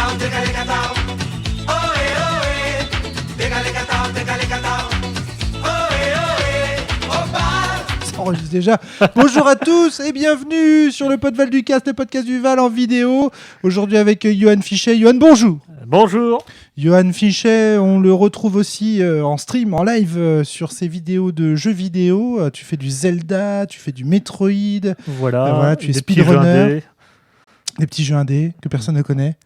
Ça enregistre déjà. Bonjour à tous et bienvenue sur le Pod Val du Cast, le podcast du Val en vidéo. Aujourd'hui avec Johan Fichet. Johan, bonjour. Bonjour. Johan Fichet, on le retrouve aussi en stream, en live sur ses vidéos de jeux vidéo. Tu fais du Zelda, tu fais du Metroid. Voilà, tu es speedrunner. Des petits jeux indés que personne ne connaît.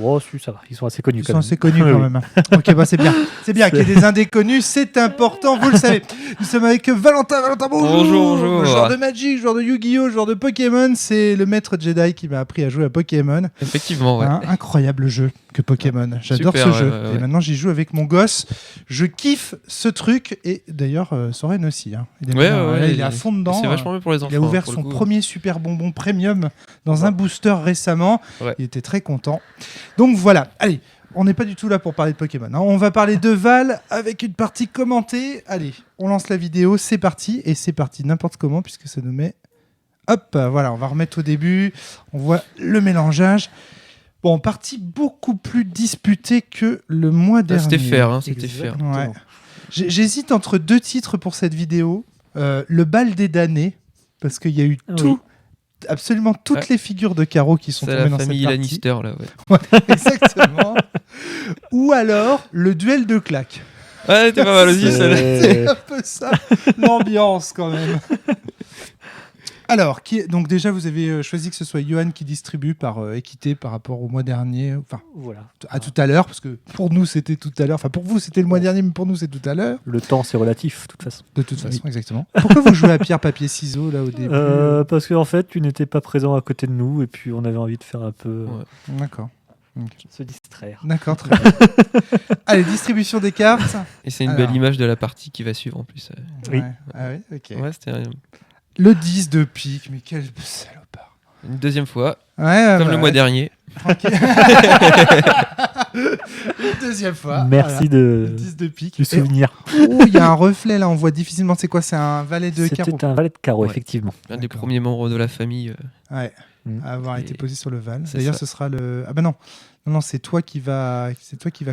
Oh, ça va, ils sont assez connus. Ils sont assez connus quand même. Ok, bah c'est bien. C'est bien qu'il y ait des indés connus, c'est important, vous le savez. Nous sommes avec Valentin. Valentin, bonjour. Bonjour. Joueur de Magic, joueur de Yu-Gi-Oh, joueur de Pokémon. C'est le maître Jedi qui m'a appris à jouer à Pokémon. Effectivement, ouais. Incroyable jeu que Pokémon. J'adore Super, ce jeu. ouais. Et maintenant, j'y joue avec mon gosse. Je kiffe ce truc. Et d'ailleurs, Soren aussi. Il est à fond dedans. C'est vachement mieux pour les enfants. Il a ouvert son premier super bonbon premium dans un booster récemment. Ouais. Il était très content. Donc voilà. Allez, on n'est pas du tout là pour parler de Pokémon. On va parler de Val avec une partie commentée. Allez, on lance la vidéo. C'est parti. Et c'est parti n'importe comment puisque ça nous met... Hop, voilà, on va remettre au début. On voit le mélangeage. Bon, partie beaucoup plus disputée que le mois dernier. C'était fair, c'était fair. Ouais. J'hésite entre deux titres pour cette vidéo. Le bal des damnés, parce qu'il y a eu absolument toutes les figures de carreau qui sont tombées dans cette partie. C'est la famille Lannister, là, ouais. Ouais, exactement. Ou alors, le duel de claques. Ouais, t'es pas mal aussi, ça. C'est un peu ça, l'ambiance quand même. Alors, donc déjà, vous avez choisi que ce soit Johan qui distribue par équité par rapport au mois dernier. Enfin, voilà. À tout à l'heure, parce que pour nous, c'était tout à l'heure. Enfin, pour vous, c'était le mois dernier, mais pour nous, c'est tout à l'heure. Le temps, c'est relatif, de toute façon. De toute façon, exactement. Pourquoi vous jouez à pierre, papier, ciseaux, là, au début Parce qu'en fait, tu n'étais pas présent à côté de nous, et puis on avait envie de faire un peu... D'accord. Se distraire. D'accord, très bien. Allez, distribution des cartes. Et c'est une belle image de la partie qui va suivre, en plus. Oui. Ah oui, ok. Ouais, c'était... Le 10 de pique, mais quel salopard. Une deuxième fois, comme le mois dernier. Okay. Une deuxième fois. Merci le 10 de pique. du souvenir. Il y a un reflet là, on voit difficilement. C'est quoi? C'est un valet de carreau. C'était un valet de carreau, effectivement. Un des premiers membres de la famille. Ouais. À avoir été posé sur le Val. C'est D'ailleurs, ça. ce sera le. Ah ben non, c'est toi qui va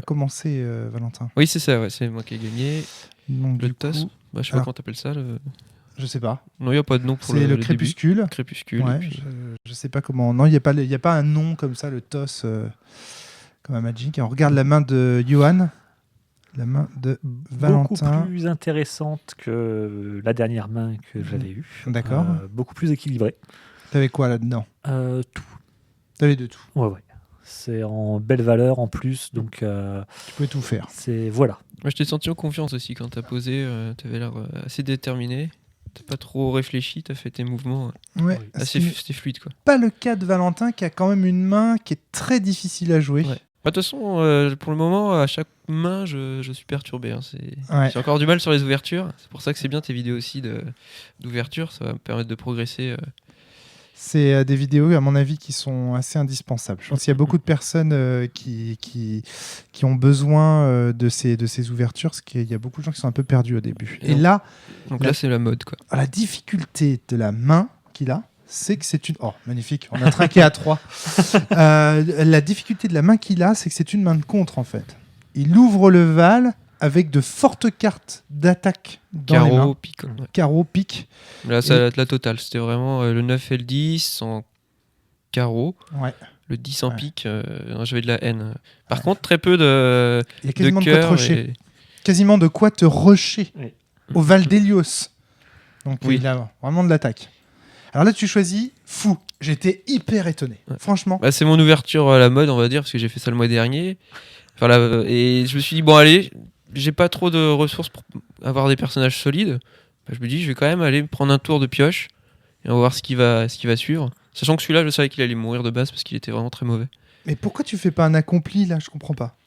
commencer, Valentin. Oui, c'est ça, ouais. C'est moi qui ai gagné. Donc, Le du toss. coup, Je sais pas comment t'appelles ça. je sais pas. Non, il n'y a pas de nom pour C'est le début. crépuscule. Crépuscule. Ouais, et puis... je sais pas comment. Non, il y a pas un nom comme ça, le toss, comme à Magic. Et on regarde la main de Johan. La main de Valentin. Beaucoup plus intéressante que la dernière main que j'avais eue. D'accord. Beaucoup plus équilibrée. T'avais quoi là-dedans? Tout. T'avais de tout. Ouais. C'est en belle valeur en plus, donc... Tu pouvais tout faire. Voilà. Moi, je t'ai senti en confiance aussi quand t'as posé. T'avais l'air assez déterminé. T'as pas trop réfléchi, t'as fait tes mouvements. Ouais. C'était fluide, quoi. Pas le cas de Valentin qui a quand même une main qui est très difficile à jouer. Ouais. De toute façon, pour le moment, à chaque main, je suis perturbé. J'ai encore du mal sur les ouvertures. C'est pour ça que c'est bien tes vidéos aussi d'ouverture. Ça va me permettre de progresser. C'est des vidéos, à mon avis, qui sont assez indispensables. Je pense qu'il y a beaucoup de personnes qui ont besoin de ces ouvertures, parce qu'il y a beaucoup de gens qui sont un peu perdus au début. Et là, donc là, c'est la mode, quoi. La difficulté de la main qu'il a, c'est que c'est une... Oh, magnifique, on a trinqué à 3. La difficulté de la main qu'il a, c'est que c'est une main de contre, en fait. Il ouvre le Val avec de fortes cartes d'attaque dans les mains. Pique. Ouais. Carreau, pique. Là, ça va être la totale. C'était vraiment le 9 et le 10 en carreau. Ouais. Le 10 en pique. J'avais de la haine. Par contre, très peu de Il y a quasiment de quoi te rusher. et... Quasiment de quoi te rusher au Val d'Hélios. Donc il a vraiment de l'attaque. Alors là, tu choisis fou. J'étais hyper étonné. Ouais. Franchement. C'est mon ouverture à la mode, on va dire, parce que j'ai fait ça le mois dernier. Et je me suis dit, bon, allez, j'ai pas trop de ressources pour avoir des personnages solides. Je me dis, je vais quand même aller prendre un tour de pioche et on va voir ce qui va suivre. Sachant que celui-là, je savais qu'il allait mourir de base parce qu'il était vraiment très mauvais. Mais pourquoi tu fais pas un accompli là? Je comprends pas.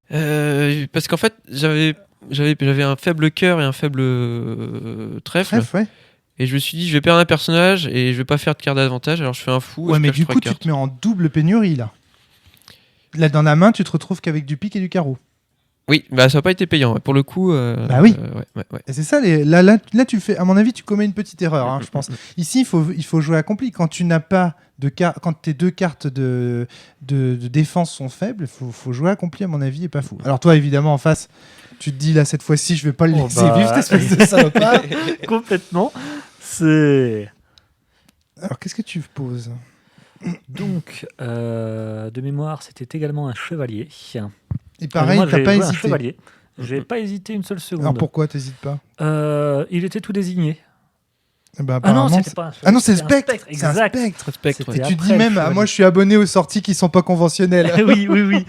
Parce qu'en fait, j'avais un faible cœur et un faible trèfle. Ouais. Et je me suis dit, je vais perdre un personnage et je vais pas faire de carte d'avantage, alors je fais un fou. Ouais, mais du coup, tu te mets en double pénurie là. Là, dans la main, tu te retrouves qu'avec du pique et du carreau. Oui, bah ça n'a pas été payant. Ouais. Pour le coup. Bah oui. Ouais. Et c'est ça, là, tu fais, à mon avis, tu commets une petite erreur, hein, je pense. Ici, il faut jouer accompli. Quand tu n'as pas quand tes 2 cartes de défense sont faibles, il faut jouer accompli, à mon avis, et pas fou. Alors toi, évidemment, en face, tu te dis, là, cette fois-ci, je vais pas le laisser vivre, cette espèce de salopard. Complètement. C'est... Alors, qu'est-ce que tu poses ? Donc, de mémoire, c'était également un chevalier. Et pareil, Moi, t'as j'ai pas joué un hésité. chevalier. J'ai pas hésité une seule seconde. Alors pourquoi t'hésites pas ? Il était tout désigné. Eh ben, Ah non, apparemment, c'était pas un chevalier. Ah non, c'est c'était un Spectre. C'est un Exact. Spectre. Spectre. Et C'était tu dis après, même, le chevalier. moi je suis abonné aux sorties qui sont pas conventionnelles. oui.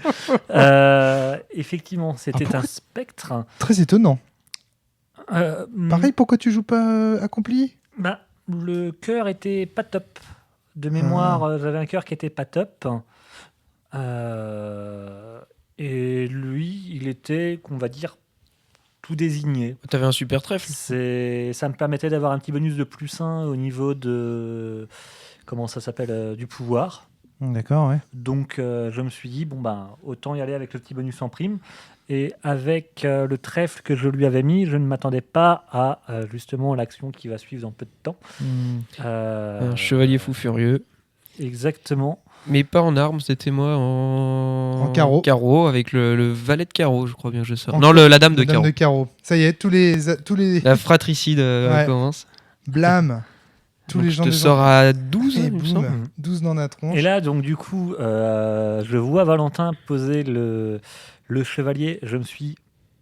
Effectivement, c'était pourquoi un spectre. Très étonnant. Euh, Pareil, pourquoi tu joues pas accompli ? Bah, le cœur était pas top. De mémoire, j'avais un cœur qui était pas top. Et lui, il était, qu'on va dire, tout désigné. T'avais un super trèfle. Ça me permettait d'avoir un petit bonus de +1 au niveau de... Comment ça s'appelle du pouvoir. D'accord, ouais. Donc, je me suis dit, bon, ben, autant y aller avec le petit bonus en prime. Et avec le trèfle que je lui avais mis, je ne m'attendais pas à justement l'action qui va suivre dans peu de temps. Un chevalier fou furieux. Exactement. Mais pas en armes, c'était moi en carreau. Carreau, avec le valet de carreau, je crois bien que je sors. En Non, la dame de Dame carreau. de carreau. Ça y est, tous les La fratricide Ouais. commence. blâme. Tous Donc les je gens te des sors à 12, Et il me boum, semble. 12 dans la tronche. Et là, donc, du coup, je vois Valentin poser le chevalier. Je me suis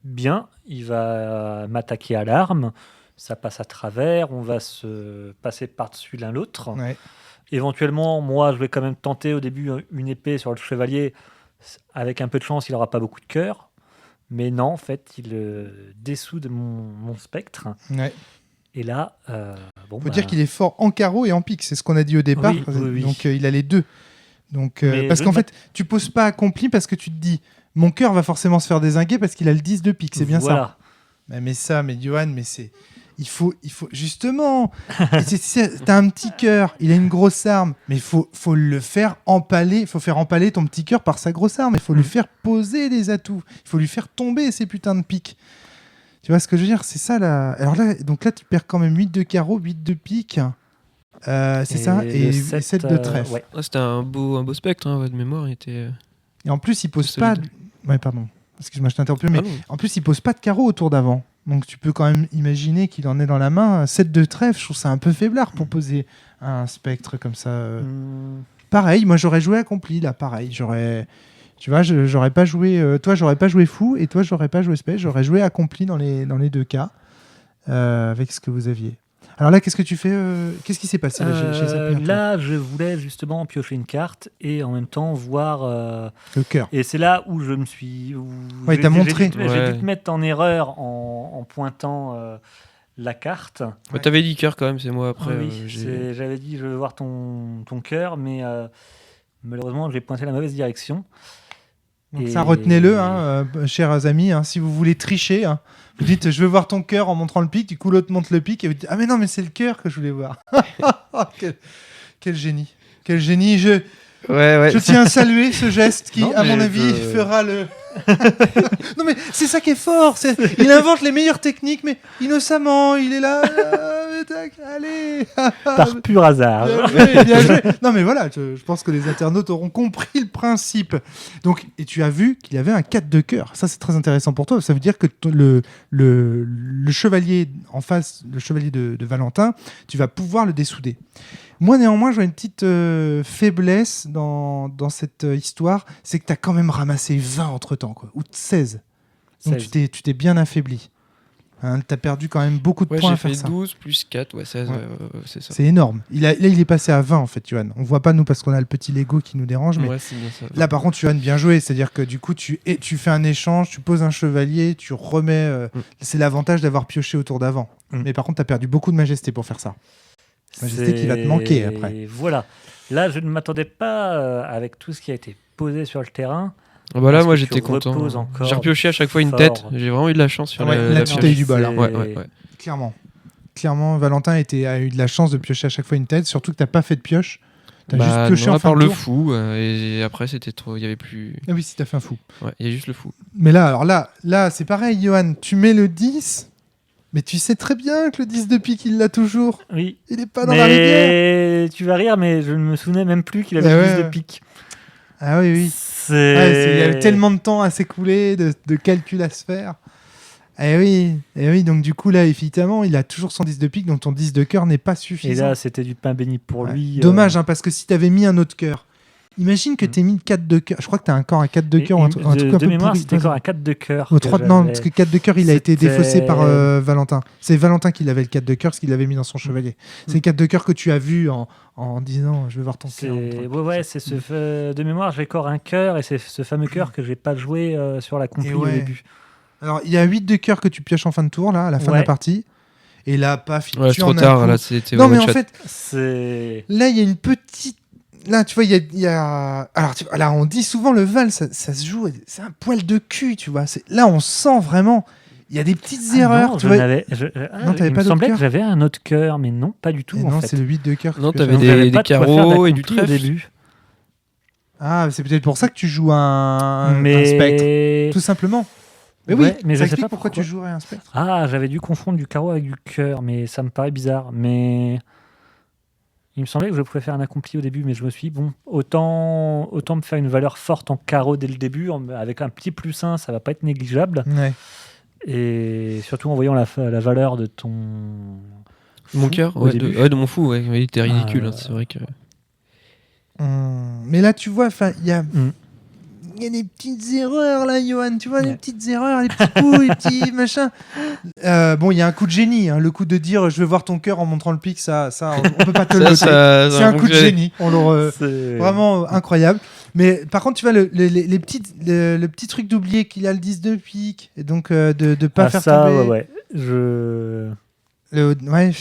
bien, il va m'attaquer à l'arme. Ça passe à travers, on va se passer par-dessus l'un l'autre. Ouais. Éventuellement, moi, je vais quand même tenter au début une épée sur le chevalier. Avec un peu de chance, il n'aura pas beaucoup de cœur. Mais non, en fait, il dessoude mon spectre. Ouais. Et là, Faut dire qu'il est fort en carreau et en pique, c'est ce qu'on a dit au départ. Oui. Donc il a les deux. Donc, Mais parce je qu'en ne fait, tu poses pas accompli parce que tu te dis, mon cœur va forcément se faire dézinguer parce qu'il a le 10 de pique, c'est bien voilà. ça. Mais Johan, il faut justement. T'as un petit cœur, il a une grosse arme, mais il faut le faire empaler. Il faut faire empaler ton petit cœur par sa grosse arme. Il faut lui faire poser les atouts. Il faut lui faire tomber ces putains de piques. Tu vois ce que je veux dire ? C'est ça là. Alors là, donc là, tu perds quand même 8 de carreau, 8 de pique. C'est ça ? Et 7 de trèfle. Ouais. Ah, c'était un beau spectre, hein, de mémoire. Il était... Et en plus, il pose Solide. pas. Ouais, pardon. Excuse-moi, je t'ai interrompu, mais Ah non. en plus, il pose pas de carreau au tour d'avant. Donc tu peux quand même imaginer qu'il en est dans la main. 7 de trèfle, je trouve ça un peu faiblard pour poser un spectre comme ça. Pareil, moi j'aurais joué accompli là, pareil. Tu vois, j'aurais pas joué. Toi, j'aurais pas joué fou et toi, j'aurais pas joué spectre. J'aurais joué accompli dans les deux cas avec ce que vous aviez. Alors là, qu'est-ce que tu fais Qu'est-ce qui s'est passé j'ai zappé un peu. Là, je voulais justement piocher une carte et en même temps voir. Le cœur. Et c'est là où je me suis. Ouais, t'as montré. J'ai Ouais. dû te mettre en erreur en pointant la carte. Bah, t'avais dit cœur quand même, c'est moi après. Oui, j'avais dit je veux voir ton cœur, mais malheureusement, j'ai pointé la mauvaise direction. Donc Et- ça, retenez-le, hein, chers amis, hein, si vous voulez tricher. Hein, vous dites, je veux voir ton cœur en montrant le pic. Du coup, l'autre montre le pic et vous dites, ah mais non, mais c'est le cœur que je voulais voir. Quel génie. Quel génie. Je tiens à saluer ce geste qui, Non, à mon mais avis, fera le... Non mais c'est ça qui est fort. Il invente les meilleures techniques, mais innocemment, il est là. Tac, allez. Par pur hasard. Bien joué, bien joué. Non mais voilà, je pense que les internautes auront compris le principe. Donc, et tu as vu qu'il avait un 4 de cœur. Ça c'est très intéressant pour toi. Ça veut dire que le chevalier en face, le chevalier de Valentin, tu vas pouvoir le dessouder. Moi néanmoins, je vois une petite faiblesse dans cette histoire, c'est que tu as quand même ramassé 20 entre-temps, quoi, ou 16. Donc 16. tu t'es bien affaibli. Hein, tu as perdu quand même beaucoup de Ouais, points à j'ai faire fait ça. 12 plus 4, ouais, 16, Ouais. c'est ça. C'est énorme. Là, il est passé à 20 en fait, Johan. On voit pas nous parce qu'on a le petit Lego qui nous dérange, mais Ouais, c'est bien ça. là par contre, Johan, bien joué. C'est-à-dire que du coup, tu fais un échange, tu poses un chevalier, tu remets. C'est l'avantage d'avoir pioché au tour d'avant. Mais par contre, tu as perdu beaucoup de majesté pour faire ça. Majesté qui va te manquer après. Voilà. Là, je ne m'attendais pas avec tout ce qui a été posé sur le terrain. Ah bah là, Parce moi que j'étais tu reposes content. encore J'ai repioché à chaque fois une fort. tête. J'ai vraiment eu de la chance sur Ouais, la là, la tu pioche. t'as eu du bol. Hein. Ouais. Clairement, Valentin a eu de la chance de piocher à chaque fois une tête. Surtout que tu n'as pas fait de pioche. T'as juste pioché en à fin part de le tour. fou, et après c'était trop. Il y avait plus. Ah oui, si t'as fait un fou. Ouais, il y a juste le fou. Mais là, alors là, c'est pareil, Johan. Tu mets le 10, mais tu sais très bien que le 10 de pique, il l'a toujours. Oui. Il est pas dans la rivière. Mais tu vas rire, mais je ne me souvenais même plus qu'il avait Eh le ouais, 10 de ouais. pique. Ah oui, oui. Il y a eu tellement de temps à s'écouler, de calculs à se faire. Eh oui, donc du coup, là, effectivement, il a toujours son 10 de pique, donc ton 10 de cœur n'est pas Et suffisant. là, c'était du pain béni pour Ouais. lui. Dommage, hein, parce que si t'avais mis un autre cœur, imagine que Mm. t'aies mis 4 de cœur. Je crois que t'as encore un 4 de Et cœur, ou un truc un de peu mémoire, pourri. c'était encore un 4 de cœur. Au que 3 non, j'avais. parce que 4 de cœur, il a été C'était- défaussé par Valentin. C'est Valentin qui avait le 4 de cœur, parce qu'il l'avait mis dans son chevalier. C'est le 4 de cœur que tu as vu en disant je vais voir ton cœur. Ouais, c'est de mémoire, j'ai encore un cœur et c'est ce fameux cœur que j'ai pas joué sur la compli Et au ouais. début. Alors, il y a 8 de cœur que tu pioches en fin de tour, là, à la fin de la Ouais. partie. Et là, paf, il Ouais, c'est tue trop en un tard. coup. Là, c'était Non, mais one en shot. fait, C'est là, il y a une petite. Là, tu vois, il y a. Alors, là, on dit souvent le Val, ça se joue. C'est un poil de cul, tu vois. Là, on sent vraiment. Il y a des petites erreurs. non, tu vois. t'avais t'avais il pas me d'autre semblait cœur que j'avais un autre cœur, mais non, pas du tout. Et en non, fait. c'est le 8 de cœur. que Non, tu pioches. t'avais Donc, j'avais des pas de quoi faire carreaux de et du compli au trèfle. début. Ah, c'est peut-être pour ça que tu joues un mais spectre. Tout simplement. Mais Ouais, oui, mais je ça sais explique pas pourquoi tu pourquoi. jouerais un spectre. Ah, j'avais dû confondre du carreau avec du cœur, mais ça me paraît bizarre. Mais il me semblait que je pouvais faire un accompli au début, mais je me suis dit, bon, autant me faire une valeur forte en carreau dès le début, avec un petit +1, ça va pas être négligeable. Ouais. Et surtout en voyant la valeur de ton. Mon fou cœur, au début. de mon fou, ouais, il était ridicule. Ah, Hein, c'est vrai que. Mais là, tu vois, il y a. Mm. Il y a des petites erreurs là, Johan, tu vois, Ouais. des petites erreurs, des petits coups, des petits machins. Bon, il y a un coup de génie, hein, le coup de dire je veux voir ton cœur en montrant le pic, ça on peut pas te le noter. C'est un coup de génie, C'est vraiment incroyable. Mais par contre, tu vois, le petit truc d'oublier qu'il a le 10 de pique, et donc de pas faire ça, tomber. ouais. Ouais,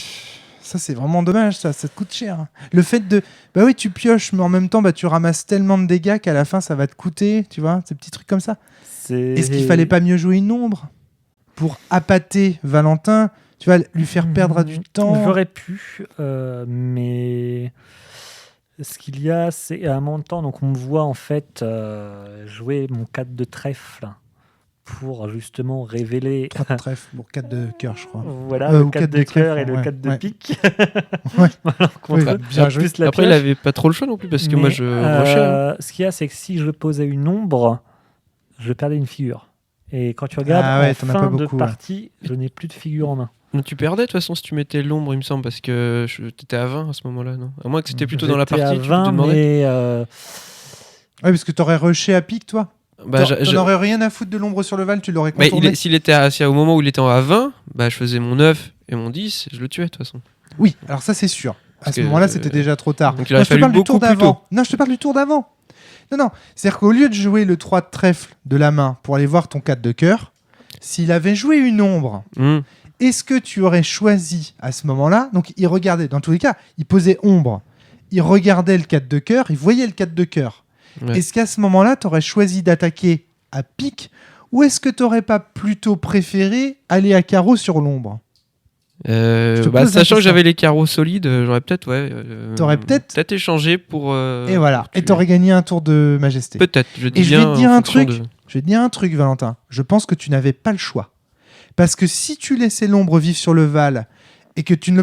ça c'est vraiment dommage, ça te coûte cher. Le fait de. Bah oui, tu pioches, mais en même temps, bah, tu ramasses tellement de dégâts qu'à la fin, ça va te coûter, tu vois, ces petits trucs comme ça. Est-ce qu'il fallait pas mieux jouer une ombre pour appâter Valentin, tu vois, lui faire perdre du temps? J'aurais pu, mais ce qu'il y a, c'est à un moment de temps, donc on me voit en fait jouer mon 4 de trèfle pour justement révéler 3 de trèfle pour 4 de cœur, je crois. voilà, ou le 4 quatre de de cœur trèfle, et le ouais, 4 de ouais. pique. Ouais. Contre Oui, eux. bien joué. Plus la Après, il pioche. avait pas trop le choix non plus parce que Mais, moi je rushais. Hein. Ce qu'il y a, c'est que si je posais une ombre, je perdais une figure. Et quand tu regardes Ah ouais, en t'en as pas fin de beaucoup, ouais. partie, je n'ai plus de figure en main. Non, tu perdais de toute façon si tu mettais l'ombre, il me semble, parce que t'étais à 20 à ce moment-là, non? À moins que c'était plutôt dans la J'étais partie, à tu 20, te demandais. mais Ouais, parce que t'aurais rushé à pique, toi. Bah, T'en aurais rien à foutre de l'ombre sur le Val, tu l'aurais Mais contourné. s'il était au moment où il était à 20, bah, je faisais mon 9 et mon 10, je le tuais de toute façon. Oui, alors ça c'est sûr. À Parce ce que, moment-là, c'était déjà trop tard. donc il aurait je te fallu parle du tour beaucoup plus d'avant. tôt. Non, je te parle du tour d'avant. Non, c'est-à-dire qu'au lieu de jouer le 3 de trèfle de la main pour aller voir ton 4 de cœur, s'il avait joué une ombre, est-ce que tu aurais choisi à ce moment-là? Donc il regardait, dans tous les cas, il posait ombre, il regardait le 4 de cœur, il voyait le 4 de cœur. Ouais. Est-ce qu'à ce moment-là, tu aurais choisi d'attaquer à pique, ou est-ce que tu n'aurais pas plutôt préféré aller à carreau sur l'ombre? te pose la Sachant question. que j'avais les carreaux solides, j'aurais peut-être T'aurais peut-être échangé pour. Et voilà, pour et tuer. t'aurais gagné un tour de majesté. Peut-être, je dis Et je vais bien te dire en un fonction truc. de- Je vais te dire un truc, Valentin. Je pense que tu n'avais pas le choix. Parce que si tu laissais l'ombre vivre sur le Val et que tu ne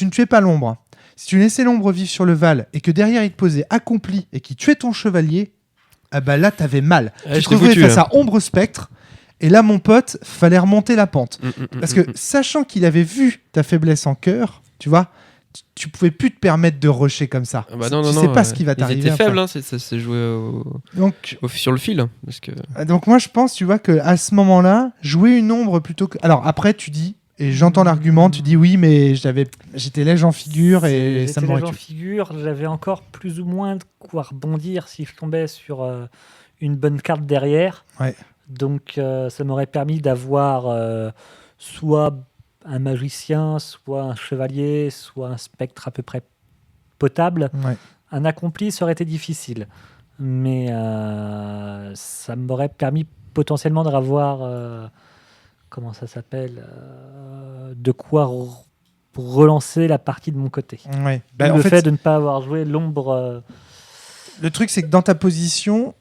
tuais pas l'ombre, si tu laissais l'ombre vivre sur le Val et que derrière il te posait accompli et qu'il tuait ton chevalier, ah bah là t'avais mal. Ouais, tu te j'étais retrouvais foutu, face là. à ombre spectre et là mon pote, fallait remonter la pente. Parce que mm. sachant qu'il avait vu ta faiblesse en cœur, tu vois, tu pouvais plus te permettre de rusher comme ça. Ah bah non, tu non, sais non, pas ce qui va ils t'arriver. étaient après. faibles, hein, ça s'est joué sur le fil. Hein, parce que... Donc moi je pense, tu vois, qu'à ce moment-là, jouer une ombre plutôt que... Alors après tu dis, et j'entends l'argument, tu dis oui, mais j'étais léger en figure et ça j'étais m'aurait léger en tué. figure, j'avais encore plus ou moins de quoi rebondir si je tombais sur une bonne carte derrière. Ouais. Donc ça m'aurait permis d'avoir soit un magicien, soit un chevalier, soit un spectre à peu près potable. Ouais. Un accompli, ça aurait été difficile. Mais ça m'aurait permis potentiellement de revoir, comment ça s'appelle, de quoi pour relancer la partie de mon côté. Ouais. le En fait de ne pas avoir joué l'ombre... le truc, c'est que dans ta position,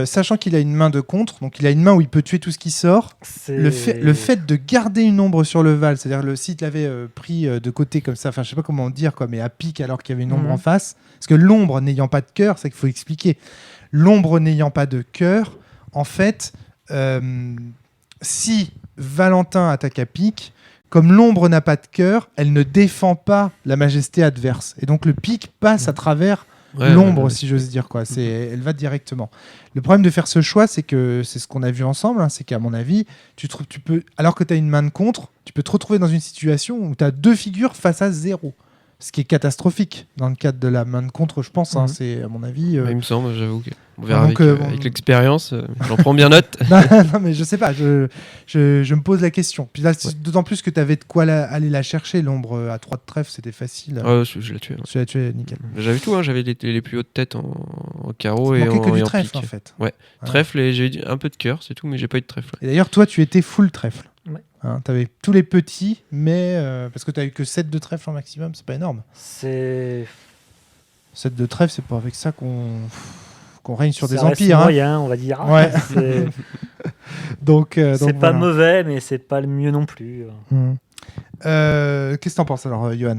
sachant qu'il a une main de contre, donc il a une main où il peut tuer tout ce qui sort, le fait de garder une ombre sur le Val, c'est-à-dire si tu l'avais pris de côté comme ça, enfin je sais pas comment dire, quoi, mais à pic alors qu'il y avait une ombre en face, parce que l'ombre n'ayant pas de cœur, c'est qu'il faut expliquer, l'ombre n'ayant pas de cœur, en fait, si Valentin attaque à pic, comme l'ombre n'a pas de cœur, elle ne défend pas la majesté adverse. Et donc le pic passe à travers l'ombre, si j'ose dire, quoi. Elle va directement. Le problème de faire ce choix, c'est que c'est ce qu'on a vu ensemble, hein, c'est qu'à mon avis, tu peux, alors que tu as une main de contre, tu peux te retrouver dans une situation où tu as 2 figures face à 0. Ce qui est catastrophique dans le cadre de la main de contre, je pense. Hein, c'est à mon avis. Il me semble, j'avoue qu'on verra donc, avec l'expérience. J'en prends bien note. non, mais je sais pas. Je me pose la question. Puis là, d'autant plus que tu avais de quoi aller la chercher. L'ombre à 3 de trèfle, c'était facile. Je l'ai tué. Tu l'as tué, nickel. J'avais tout. Hein, j'avais les plus hautes têtes en carreau et en que du en trèfle, pique. en fait. Ouais. Trèfle et j'ai un peu de cœur, c'est tout, mais j'ai pas eu de trèfle. Et d'ailleurs, toi, tu étais full trèfle. Ouais. Hein, tu avais tous les petits, mais parce que tu as eu que 7 de trèfle en maximum, c'est pas énorme. 7 de trèfle, c'est pas avec ça qu'on règne sur des empires. C'est moyen, on va dire. Ouais. donc c'est pas mauvais, mais c'est pas le mieux non plus. Qu'est-ce que t'en penses alors, Johan?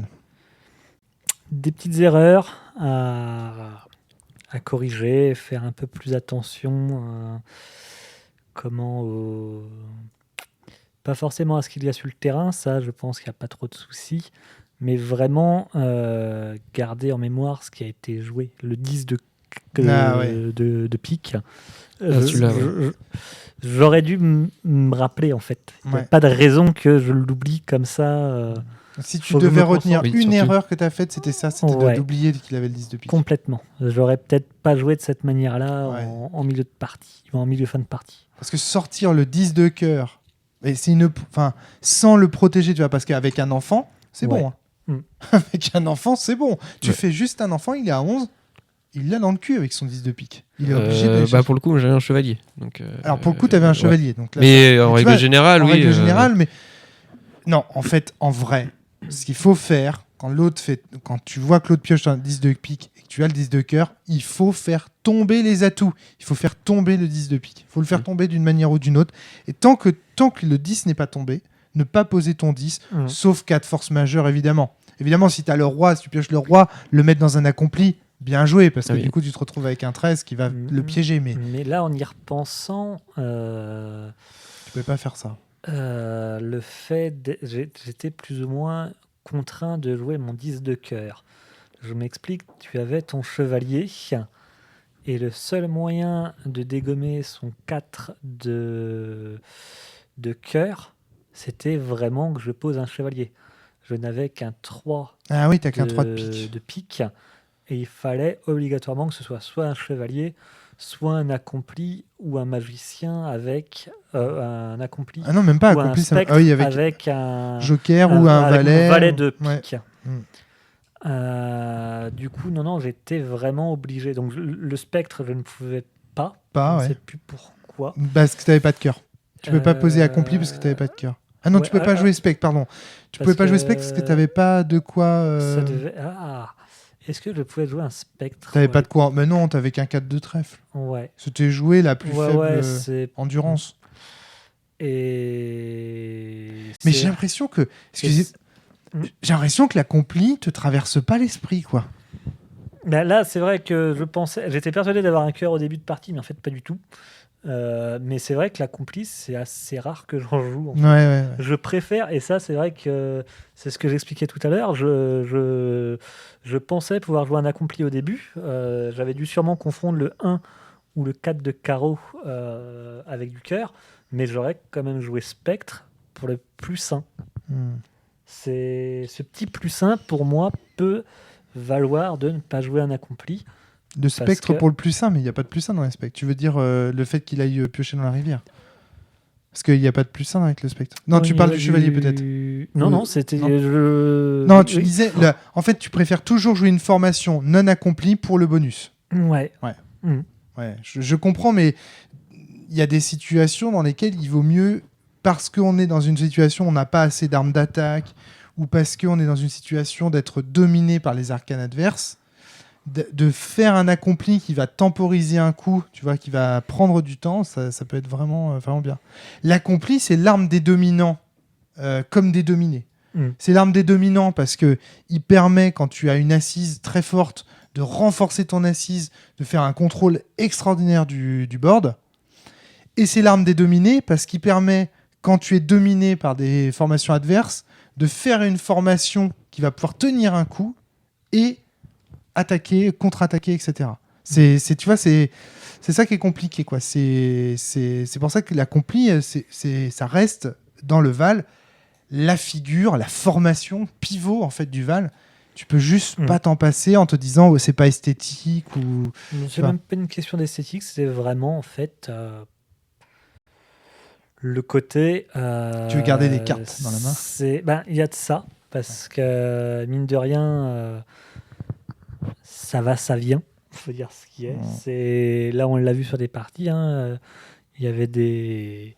Des petites erreurs à corriger, faire un peu plus attention pas forcément à ce qu'il y a sur le terrain, ça je pense qu'il n'y a pas trop de soucis, mais vraiment garder en mémoire ce qui a été joué, le 10 de pique. J'aurais dû me rappeler en fait. Il n'y a pas de raison que je l'oublie comme ça. Si tu devais retenir une erreur que tu as faite, c'était ça, c'était d'oublier qu'il avait le 10 de pique. Complètement. J'aurais peut-être pas joué de cette manière-là en milieu de partie, en milieu fin de partie. Parce que sortir le 10 de cœur, et sans le protéger, tu vois, parce qu'avec un enfant, c'est bon. Hein. Avec un enfant, c'est bon. Tu fais juste un enfant, il est à 11, il l'a dans le cul avec son 10 de pique. Il est obligé de... pour le coup, j'avais un chevalier. Donc, alors pour le coup, tu avais un chevalier. Donc là, mais en règle générale, oui. En règle générale, mais... Non, en fait, en vrai, ce qu'il faut faire, quand tu vois que l'autre pioche un 10 de pique et que tu as le 10 de cœur, il faut faire tomber les atouts. Il faut faire tomber le 10 de pique. Il faut le faire tomber d'une manière ou d'une autre. Et tant que le 10 n'est pas tombé, ne pas poser ton 10, sauf cas de force majeure, évidemment. Évidemment, si tu as le roi, si tu pioches le roi, le mettre dans un accompli, bien joué, parce que du coup, tu te retrouves avec un 13 qui va le piéger. Mais là, en y repensant... Tu pouvais pas faire ça. Le fait j'étais plus ou moins contraint de jouer mon 10 de cœur. Je m'explique, tu avais ton chevalier et le seul moyen de dégommer son 4 de cœur, c'était vraiment que je pose un chevalier. Je n'avais qu'un 3 ah oui, t'as qu'un 3 de pique et il fallait obligatoirement que ce soit un chevalier, soit un accompli ou un magicien avec un accompli. Ah non, même pas ou accompli. Un spectre avec un joker ou un valet. Un valet de pique. Ouais. Du coup, non, j'étais vraiment obligé. Donc le spectre, je ne pouvais pas. Je ne sais plus pourquoi. Parce que tu n'avais pas de cœur. Tu peux pas poser accompli parce que tu n'avais pas de cœur. Ah non, tu peux pas jouer spectre, pardon. Tu pouvais pas jouer spectre parce que tu n'avais pas de quoi... Ça devait... Est-ce que je pouvais jouer un spectre? T'avais pas de quoi. Mais non, t'avais qu'un 4 de trèfle. Ouais. C'était joué la plus faible endurance. Et... Mais j'ai l'impression que... J'ai l'impression que l'accompli te traverse pas l'esprit, quoi. Ben là, c'est vrai que j'étais persuadé d'avoir un cœur au début de partie, mais en fait, pas du tout. Mais c'est vrai que l'accompli, c'est assez rare que j'en joue. En fait. Ouais. Je préfère, et ça, c'est vrai que c'est ce que j'expliquais tout à l'heure. Je pensais pouvoir jouer un accompli au début. J'avais dû sûrement confondre le 1 ou le 4 de carreau avec du cœur, mais j'aurais quand même joué spectre pour le plus 1. Ce petit plus 1, pour moi, peut valoir de ne pas jouer un accompli. De spectre pour le plus 1, mais il n'y a pas de plus 1 dans les spectres. Tu veux dire le fait qu'il aille piocher dans la rivière? Parce qu'il n'y a pas de plus 1 avec le spectre. Non, tu parles du chevalier peut-être. Non, c'était... Non, tu disais... En fait, tu préfères toujours jouer une formation non accomplie pour le bonus. Ouais. Je comprends, mais il y a des situations dans lesquelles il vaut mieux, parce qu'on est dans une situation où on n'a pas assez d'armes d'attaque, ou parce qu'on est dans une situation d'être dominé par les arcanes adverses, de faire un accompli qui va temporiser un coup, tu vois, qui va prendre du temps, ça peut être vraiment, vraiment bien. L'accompli, c'est l'arme des dominants comme des dominés. C'est l'arme des dominants parce qu'il permet, quand tu as une assise très forte, de renforcer ton assise, de faire un contrôle extraordinaire du board. Et c'est l'arme des dominés parce qu'il permet, quand tu es dominé par des formations adverses, de faire une formation qui va pouvoir tenir un coup et attaquer, contre-attaquer, etc. Tu vois, c'est ça qui est compliqué, quoi. C'est pour ça que l'accompli, ça reste dans le Val la figure, la formation pivot en fait du Val. Tu peux juste pas t'en passer en te disant c'est pas esthétique ou. C'est même pas une question d'esthétique, c'est vraiment en fait le côté. Tu veux garder des cartes dans la main. Il y a de ça parce que mine de rien, ça va, ça vient. Faut dire ce qui est. C'est là on l'a vu sur des parties. Il y avait des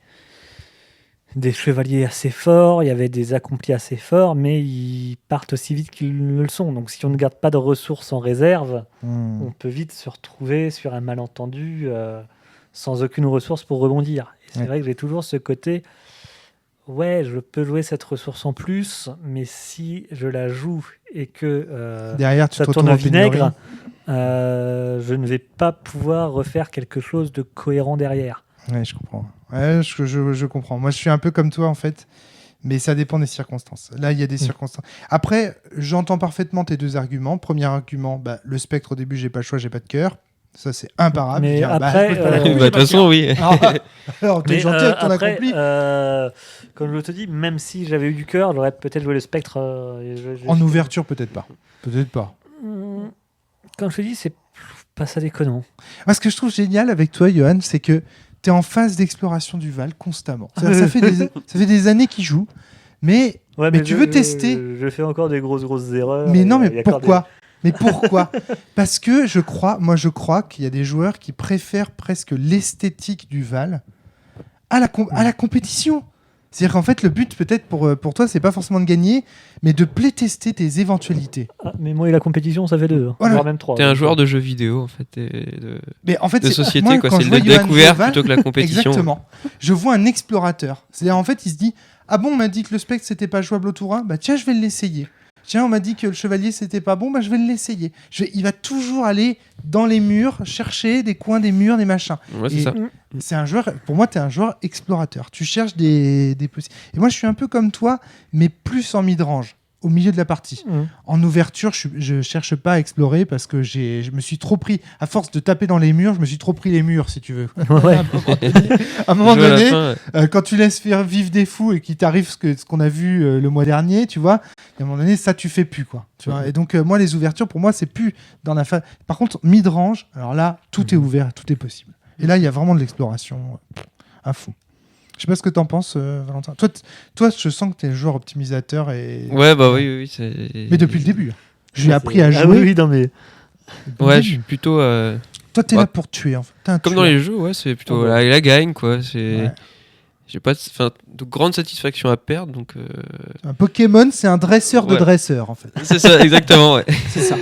chevaliers assez forts, il y avait des accomplis assez forts, mais ils partent aussi vite qu'ils ne le sont. Donc si on ne garde pas de ressources en réserve, on peut vite se retrouver sur un malentendu sans aucune ressource pour rebondir. Et c'est vrai que j'ai toujours ce côté, je peux jouer cette ressource en plus, mais si je la joue et que derrière, tu ça te tourne au retrouves en vinaigre, je ne vais pas pouvoir refaire quelque chose de cohérent derrière. Ouais, je comprends. Ouais, je comprends. Moi, je suis un peu comme toi, en fait. Mais ça dépend des circonstances. Là, il y a des circonstances. Après, j'entends parfaiement tes deux arguments. Premier argument, le spectre, au début, j'ai pas le choix, j'ai pas de cœur. Ça, c'est imparable. Mais après... de toute façon, oui. Alors, t'es gentil avec ton accompli. Comme je te dis, même si j'avais eu du cœur, j'aurais peut-être joué le spectre... en ouverture, peut-être pas. Peut-être pas. Comme je te dis, c'est pas ça déconnant. Moi, ce que je trouve génial avec toi, Johan, c'est que tu es en phase d'exploration du Val constamment. Ça fait des années qu'il joue, mais tu veux tester. Je fais encore des grosses erreurs. Mais non, mais pourquoi Mais pourquoi Parce que je crois qu'il y a des joueurs qui préfèrent presque l'esthétique du Val à la compétition. C'est-à-dire qu'en fait, le but, peut-être pour toi, c'est pas forcément de gagner, mais de playtester tes éventualités. Mais moi et la compétition, ça fait 2, voire même 3. T'es un joueur de jeux vidéo, en fait, mais en fait, de société, moi, quoi. Quand C'est je de la vois Johan découverte Val, plutôt que la compétition. Exactement. Je vois un explorateur. C'est-à-dire, en fait, il se dit, ah bon, on m'a dit que le spectre, c'était pas jouable au tour 1, tiens, je vais l'essayer. Tiens, on m'a dit que le chevalier, c'était pas bon, je vais l'essayer. Il va toujours aller dans les murs, chercher des coins des murs, des machins. Ouais, c'est ça. C'est un joueur, pour moi, tu es un joueur explorateur. Tu cherches des possibilités. Et moi, je suis un peu comme toi, mais plus en mid-range, au milieu de la partie. En ouverture, je cherche pas à explorer parce que je me suis trop pris, à force de taper dans les murs, je me suis trop pris les murs, si tu veux. Ouais. À un moment donné, quand tu laisses faire vivre des fous et qu'il t'arrive ce qu'on a vu le mois dernier, tu vois, à un moment donné, ça, tu fais plus, quoi. Tu vois. Et donc, moi, les ouvertures, pour moi, c'est plus dans la phase. Par contre, mid-range, alors là, tout est ouvert, tout est possible. Et là, il y a vraiment de l'exploration à fond. Je sais pas ce que t'en penses, Valentin. Toi, je sens que t'es le joueur optimisateur et. Ouais, oui, c'est. Mais depuis le début. J'ai appris à jouer. Ah oui, non mais. Ouais, je suis plutôt. Toi, t'es là pour tuer. En fait. Comme dans les jeux, c'est plutôt la gagne, quoi. Ouais. J'ai pas de grande satisfaction à perdre, donc. Un Pokémon, c'est un dresseur de dresseurs, en fait. C'est ça, exactement, ouais. C'est ça.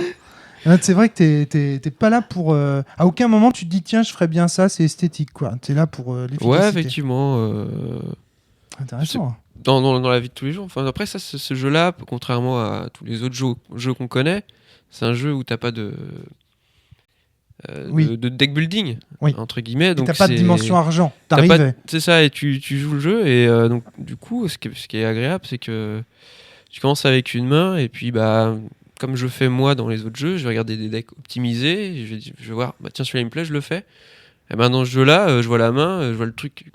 C'est vrai que t'es pas là pour. À aucun moment tu te dis tiens je ferais bien ça, c'est esthétique quoi. T'es là pour l'efficacité. Ouais, effectivement. Intéressant. Dans la vie de tous les jours. Enfin, après ça, ce jeu-là, contrairement à tous les autres jeux qu'on connaît, c'est un jeu où t'as pas de deck building entre guillemets. Donc t'as pas de dimension argent. T'arrives. C'est ça, et tu joues le jeu et donc du coup, ce qui est agréable, c'est que tu commences avec une main et puis comme je fais moi dans les autres jeux, je vais regarder des decks optimisés, et je vais voir, tiens, celui-là il me plaît, je le fais. Et dans ce jeu-là, je vois la main, je vois le truc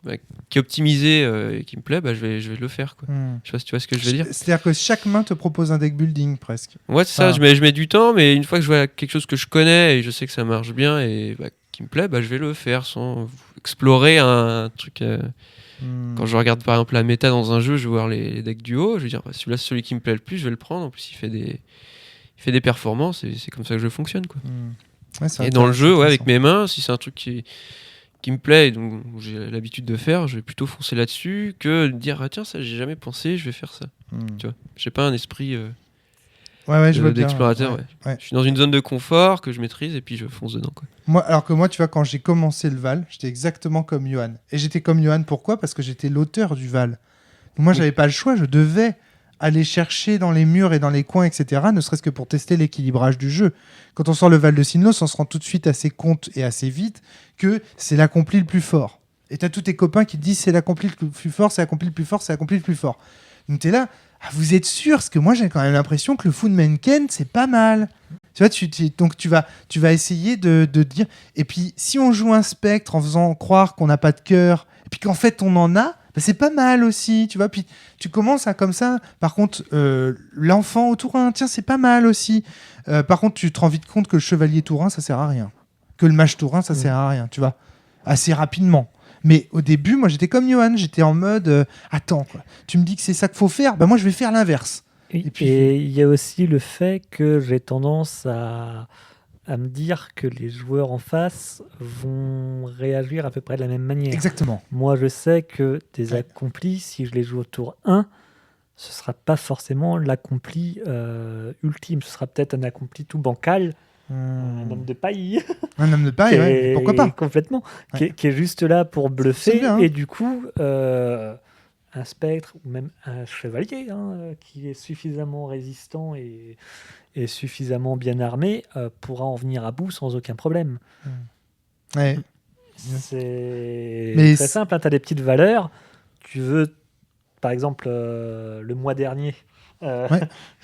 qui est optimisé et qui me plaît, je vais le faire, quoi. Je sais pas si tu vois ce que je veux dire. C'est-à-dire que chaque main te propose un deck building presque. Ouais, c'est ça, je mets du temps, mais une fois que je vois quelque chose que je connais et je sais que ça marche bien et qui me plaît, je vais le faire sans explorer un truc. Quand je regarde par exemple la méta dans un jeu, je vais voir les decks du haut, je vais dire celui-là c'est celui qui me plaît le plus, je vais le prendre. En plus, il fait des performances et c'est comme ça que je fonctionne, quoi. Ouais, et dans le jeu, avec mes mains, si c'est un truc qui qui me plaît et donc j'ai l'habitude de faire, je vais plutôt foncer là-dessus que de dire tiens ça j'ai jamais pensé, je vais faire ça. Tu vois, j'ai pas un esprit Ouais, je vois bien. d'explorateur. Ouais. Je suis dans une zone de confort que je maîtrise et puis je fonce dedans, quoi. Moi, tu vois, quand j'ai commencé le Val, j'étais exactement comme Johan. Et j'étais comme Johan, pourquoi ? Parce que j'étais l'auteur du Val. Donc moi, j'avais pas le choix, je devais aller chercher dans les murs et dans les coins, etc., ne serait-ce que pour tester l'équilibrage du jeu. Quand on sort le Val de Sinlos, on se rend tout de suite assez compte et assez vite que c'est l'accompli le plus fort. Et t'as tous tes copains qui te disent c'est l'accompli le plus fort, c'est l'accompli le plus fort, c'est l'accompli le plus fort. Donc t'es là, vous êtes sûr ? Parce que moi j'ai quand même l'impression que le Funmenken c'est pas mal. Tu vois, donc tu vas essayer de dire. Et puis si on joue un spectre en faisant croire qu'on n'a pas de cœur, et puis qu'en fait on en a, bah, c'est pas mal aussi, tu vois. Puis tu commences à comme ça. Par contre, l'enfant au Tourin, tiens, c'est pas mal aussi. Par contre, tu te rends vite compte que le chevalier Tourin, ça sert à rien. Que le mage Tourin, ça sert à rien, tu vois. Assez rapidement. Mais au début, moi, j'étais comme Johan. J'étais en mode, attends, quoi. Tu me dis que c'est ça qu'il faut faire, bah moi, je vais faire l'inverse. Et il y a aussi le fait que j'ai tendance à me dire que les joueurs en face vont réagir à peu près de la même manière. Exactement. Moi, je sais que des accomplis, si je les joue au tour 1, ce ne sera pas forcément l'accompli ultime. Ce sera peut-être un accompli tout bancal, un homme de paille. Un homme de paille, ouais. Pourquoi pas ? Complètement. Ouais. Qui est juste là pour bluffer. Bien, hein. Et du coup, un spectre ou même un chevalier qui est suffisamment résistant et suffisamment bien armé pourra en venir à bout sans aucun problème. Ouais. C'est Mais très simple, tu as des petites valeurs. Tu veux, par exemple, le mois dernier,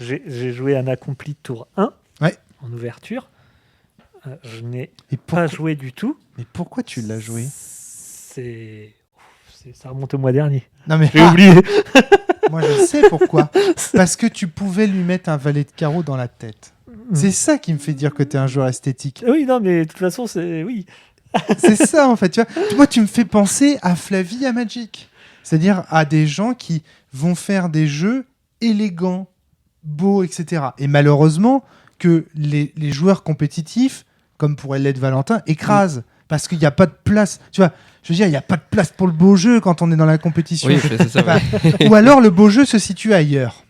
j'ai joué un accompli de tour 1 en ouverture. Je n'ai pas joué du tout. Mais pourquoi tu l'as joué ? Ça remonte au mois dernier. Non mais j'ai oublié. Moi je sais pourquoi. Parce que tu pouvais lui mettre un valet de carreau dans la tête. C'est ça qui me fait dire que t'es un joueur esthétique. Oui, non, mais de toute façon, oui. C'est ça en fait. Tu vois, moi tu me fais penser à Flavie à Magic. C'est-à-dire à des gens qui vont faire des jeux élégants, beaux, etc. Et malheureusement que les joueurs compétitifs, comme pourrait l'être Valentin, écrasent. Parce qu'il n'y a pas de place. Tu vois, je veux dire, il n'y a pas de place pour le beau jeu quand on est dans la compétition. Oui, c'est ça. Ouais. Ou alors le beau jeu se situe ailleurs.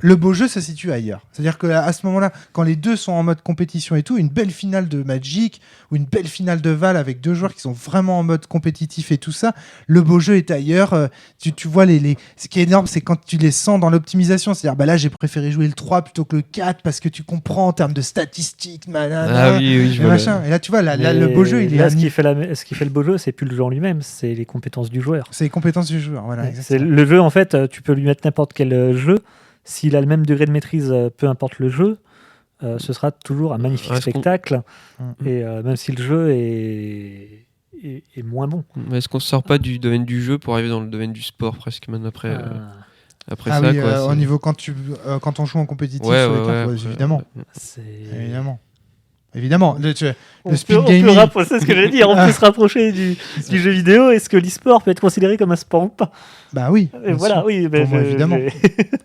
Le beau jeu se situe ailleurs. C'est-à-dire qu'à ce moment-là, quand les deux sont en mode compétition et tout, une belle finale de Magic ou une belle finale de Val avec deux joueurs qui sont vraiment en mode compétitif et tout ça, le beau jeu est ailleurs. Tu vois, ce qui est énorme, c'est quand tu les sens dans l'optimisation. C'est-à-dire, bah là, j'ai préféré jouer le 3 plutôt que le 4 parce que tu comprends en termes de statistiques, oui, je vois machin. Et là, tu vois, le beau jeu, il est... Là, ce qui fait le beau jeu, c'est plus le jeu en lui-même, c'est les compétences du joueur. C'est les compétences du joueur, voilà. C'est le jeu, en fait, tu peux lui mettre n'importe quel jeu. S'il a le même degré de maîtrise, peu importe le jeu, ce sera toujours un magnifique spectacle. Et même si le jeu est moins bon. Est-ce qu'on ne sort pas du domaine du jeu pour arriver dans le domaine du sport presque maintenant après ça, oui, quoi, au niveau quand on joue en compétitif sur les cartes, évidemment. Évidemment, le speed gaming. C'est ce que j'allais dire. On peut se rapprocher du jeu vidéo. Est-ce que l'e-sport peut être considéré comme un sport ou pas ? Bah oui. Et voilà, sûr. Oui. Pour moi, évidemment.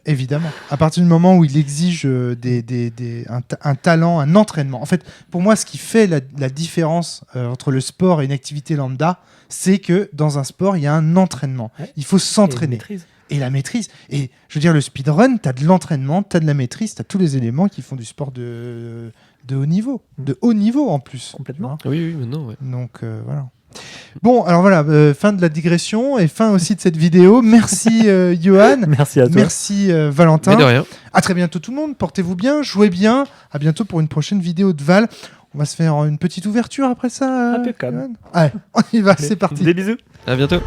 Évidemment. À partir du moment où il exige un talent, un entraînement. En fait, pour moi, ce qui fait la différence entre le sport et une activité lambda, c'est que dans un sport, il y a un entraînement. Ouais. Il faut s'entraîner. Et la maîtrise. Et je veux dire, le speedrun, tu as de l'entraînement, tu as de la maîtrise, tu as tous les éléments qui font du sport de haut niveau. De haut niveau en plus. Complètement. Oui, maintenant, ouais. Donc, voilà. Bon, alors voilà, fin de la digression et fin aussi de cette vidéo. Merci Johan. Merci à toi. Merci Valentin. Mais de rien. À très bientôt tout le monde. Portez-vous bien, jouez bien. À bientôt pour une prochaine vidéo de Val. On va se faire une petite ouverture après ça. Impeccable. Allez, on y va, c'est parti. Des bisous. À bientôt.